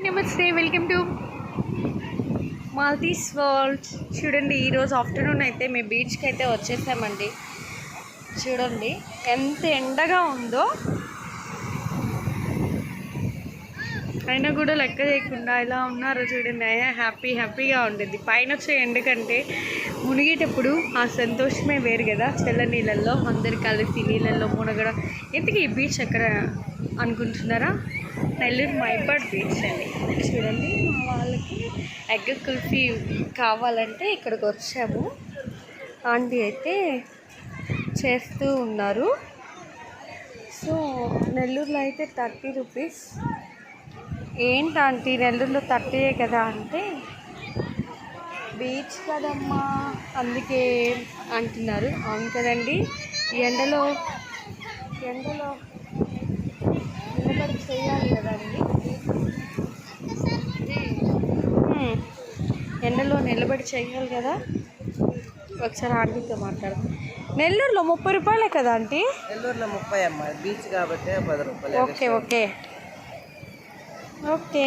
నమస్తే, welcome to Maldives world. చూడండి, ఈరోజు ఆఫ్టర్నూన్ అయితే మేము బీచ్కి అయితే వచ్చేసామండి. చూడండి ఎంత ఎండగా ఉందో, అయినా కూడా లెక్క చేయకుండా ఇలా ఉన్నారో చూడండి. హ్యాపీగా ఉండేది. పైన వచ్చే ఎండ కంటే మునిగేటప్పుడు ఆ సంతోషమే వేరు కదా. చల్ల నీళ్ళల్లో అందరు కలిసి నీళ్ళల్లో మునగడం. ఎందుకు ఈ బీచ్ ఎక్కడ అనుకుంటున్నారా? నెల్లూరు మైపాడ్ బీచ్ అండి. చూడండి, మా వాళ్ళకి ఎగ్ కుల్ఫీ కావాలంటే ఇక్కడికి వచ్చాము. ఆంటీ అయితే చేస్తూ ఉన్నారు. సో నెల్లూరులో అయితే 30 రూపీస్. ఏంటి ఆంటీ, నెల్లూరులో 30 కదా అంటే, బీచ్ కదమ్మా అందుకే అంటున్నారు. అవును కదండి, ఎండలో నిలబడి చేయాలి కదండి. ఎండలో నిలబడి చేయాలి కదా. ఒకసారి ఆంటీతో మాట్లాడు. నెల్లూరులో 30 రూపాయలే కదా ఆంటీ? నెల్లూరులో 30 అమ్మ, బీచ్ కాబట్టి 10 రూపాయలు. ఓకే.